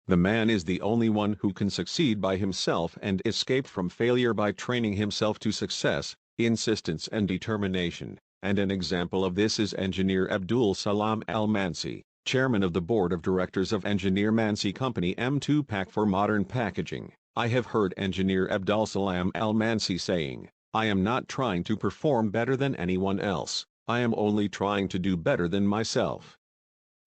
The man is the only one who can succeed by himself and escape from failure by training himself to success, insistence and determination, and an example of this is Engineer Abdul Salam Al-Mansi, chairman of the board of directors of Engineer Mansi Company M2 Pack for Modern Packaging. I have heard Engineer Abdul Salam Al-Mansi saying, "I am not trying to perform better than anyone else, I am only trying to do better than myself."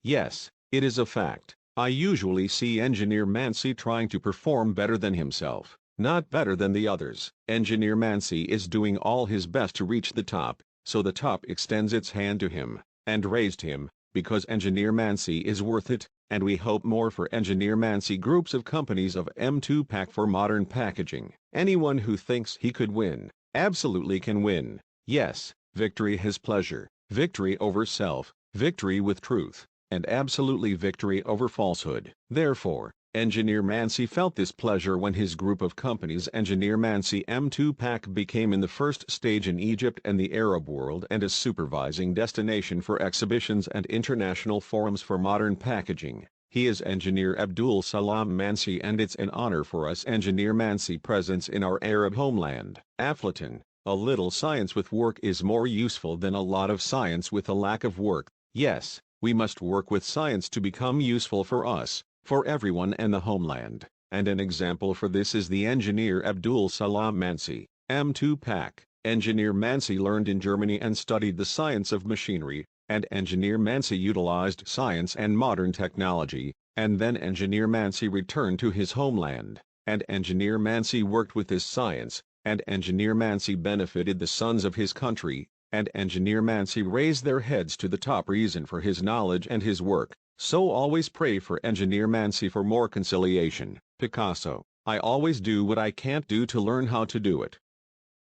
Yes, it is a fact. I usually see Engineer Mansi trying to perform better than himself, not better than the others. Engineer Mansi is doing all his best to reach the top, so the top extends its hand to him, and raised him, because Engineer Mansi is worth it, and we hope more for Engineer Mansi groups of companies of M2 Pack for Modern Packaging. Anyone who thinks he could win, absolutely can win. Yes, victory has pleasure, victory over self, victory with truth, and absolutely victory over falsehood. Therefore, Engineer Mansi felt this pleasure when his group of companies Engineer Mansi M2 Pack became in the first stage in Egypt and the Arab world and a supervising destination for exhibitions and international forums for modern packaging. He is Engineer Abdul Salam Mansi, and it's an honor for us Engineer Mansi presence in our Arab homeland. Aflatun, a little science with work is more useful than a lot of science with a lack of work. Yes, we must work with science to become useful for us, for everyone and the homeland, and an example for this is the Engineer Abdul Salam Mansi, M2 Pack. Engineer Mansi learned in Germany and studied the science of machinery, and Engineer Mansi utilized science and modern technology, and then Engineer Mansi returned to his homeland, and Engineer Mansi worked with this science, and Engineer Mansi benefited the sons of his country, and Engineer Mansi raised their heads to the top reason for his knowledge and his work. So always pray for Engineer Mansi for more conciliation. Picasso, I always do what I can't do to learn how to do it.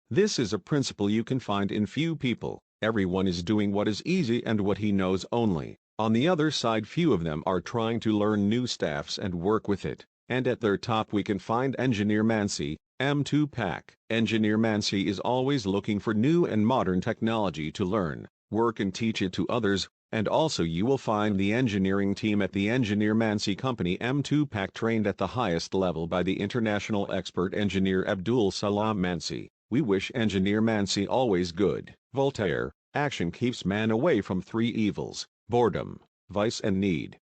This is a principle you can find in few people. Everyone is doing what is easy and what he knows only. On the other side, few of them are trying to learn new staffs and work with it. And at their top we can find Engineer Mansi, M2 Pack. Engineer Mansi is always looking for new and modern technology to learn, work and teach it to others. And also you will find the engineering team at the Engineer Mansi Company M2 Pack trained at the highest level by the international expert Engineer Abdul Salam Mansi. We wish Engineer Mansi always good. Voltaire, action keeps man away from three evils: boredom, vice and need.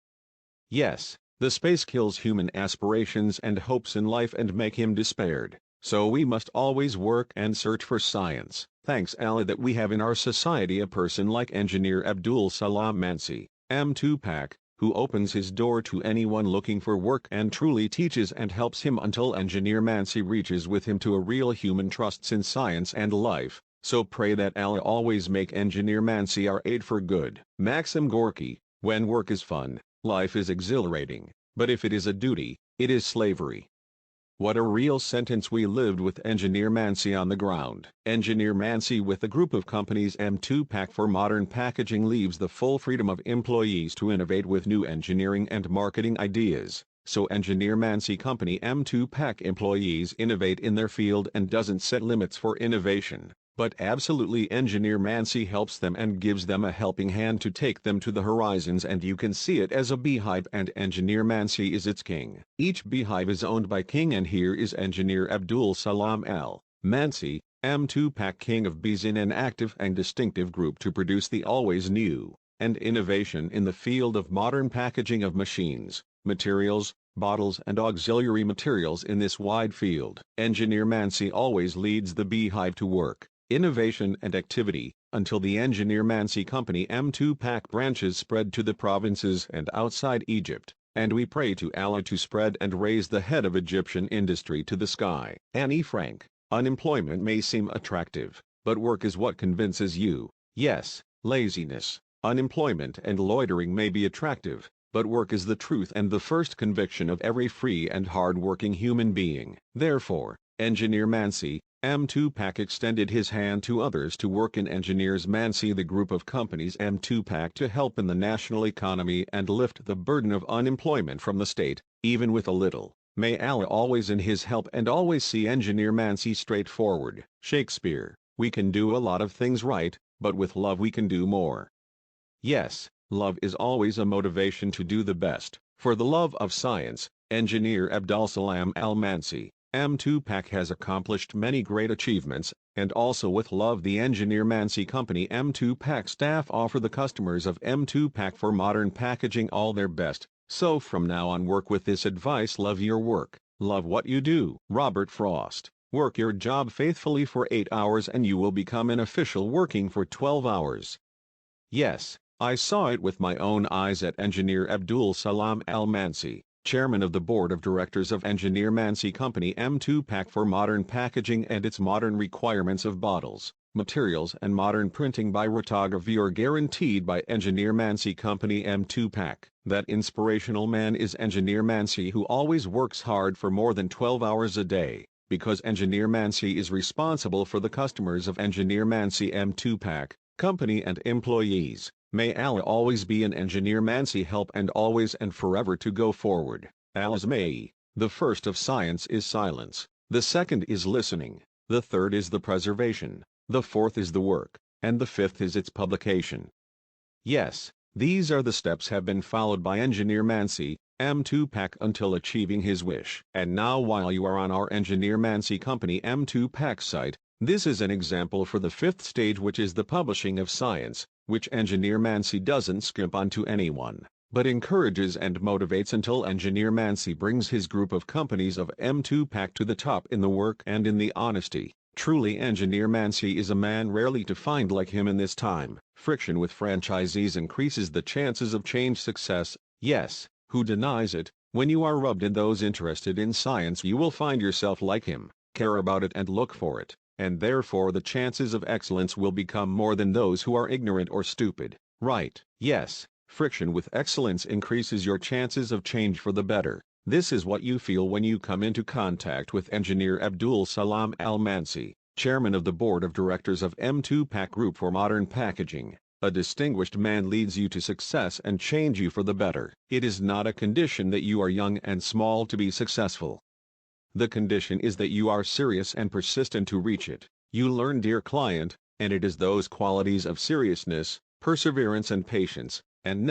Yes, the space kills human aspirations and hopes in life and make him despaired. So we must always work and search for science. Thanks Allah that we have in our society a person like Engineer Abdul Salam Mansi, M2 Pack, who opens his door to anyone looking for work and truly teaches and helps him until Engineer Mansi reaches with him to a real human trusts in science and life. So pray that Allah always make Engineer Mansi our aid for good. Maxim Gorky, when work is fun, life is exhilarating, but if it is a duty, it is slavery. What a real sentence we lived with Engineer Mansi on the ground. Engineer Mansi with a group of companies M2 Pack for Modern Packaging leaves the full freedom of employees to innovate with new engineering and marketing ideas. So Engineer Mansi Company M2 Pack employees innovate in their field and doesn't set limits for innovation. But absolutely Engineer Mansi helps them and gives them a helping hand to take them to the horizons, and you can see it as a beehive and Engineer Mansi is its king. Each beehive is owned by king, and here is Engineer Abdul Salam Al-Mansi, M2 Pack king of bees, in an active and distinctive group to produce the always new and innovation in the field of modern packaging of machines, materials, bottles and auxiliary materials. In this wide field, Engineer Mansi always leads the beehive to work, innovation and activity, until the Engineer Mansi Company M2 Pack branches spread to the provinces and outside Egypt, and we pray to Allah to spread and raise the head of Egyptian industry to the sky. Annie Frank, unemployment may seem attractive, but work is what convinces you. Yes, laziness, unemployment and loitering may be attractive, but work is the truth and the first conviction of every free and hard-working human being. Therefore, Engineer Mansi, M2 Pack extended his hand to others to work in Engineers Mansi, the group of companies M2 Pack, to help in the national economy and lift the burden of unemployment from the state, even with a little. May Allah always in his help and always see Engineer Mansi straightforward. Shakespeare, we can do a lot of things right, but with love we can do more. Yes, love is always a motivation to do the best. For the love of science, Engineer Abdul Salam Al-Mansi, M2PAC has accomplished many great achievements, and also with love the Engineer Mansi Company M2PAC staff offer the customers of M2PAC for modern packaging all their best. So from now on work with this advice, love your work, love what you do. Robert Frost, work your job faithfully for 8 hours and you will become an official working for 12 hours. Yes, I saw it with my own eyes at Engineer Abdul Salam Al-Mansi, Chairman of the Board of Directors of Engineer Mansi Company M2PAC for modern packaging and its modern requirements of bottles, materials and modern printing by rotography are guaranteed by Engineer Mansi Company M2PAC. That inspirational man is Engineer Mansi, who always works hard for more than 12 hours a day, because Engineer Mansi is responsible for the customers of Engineer Mansi M2PAC Company and employees. May Allah always be an Engineer Mansi help and always and forever to go forward. Allah's may. The first of science is silence, the second is listening, the third is the preservation, the fourth is the work, and the fifth is its publication. Yes, these are the steps have been followed by Engineer Mansi, M2PAC until achieving his wish. And now while you are on our Engineer Mansi Company M2PAC site, this is an example for the fifth stage, which is the publishing of science, which Engineer Mansi doesn't skimp onto anyone, but encourages and motivates until Engineer Mansi brings his group of companies of M2PAC to the top in the work and in the honesty. Truly Engineer Mansi is a man rarely to find like him in this time. Friction with franchisees increases the chances of change success. Yes, who denies it? When you are rubbed in those interested in science, you will find yourself like him, care about it and look for it, and therefore the chances of excellence will become more than those who are ignorant or stupid. Right? Yes, friction with excellence increases your chances of change for the better. This is what you feel when you come into contact with Engineer Abdul Salam Al-Mansi, Chairman of the Board of Directors of M2PAC Group for Modern Packaging. A distinguished man leads you to success and change you for the better. It is not a condition that you are young and small to be successful. The condition is that you are serious and persistent to reach it. You learn, dear client, and it is those qualities of seriousness, perseverance and patience, and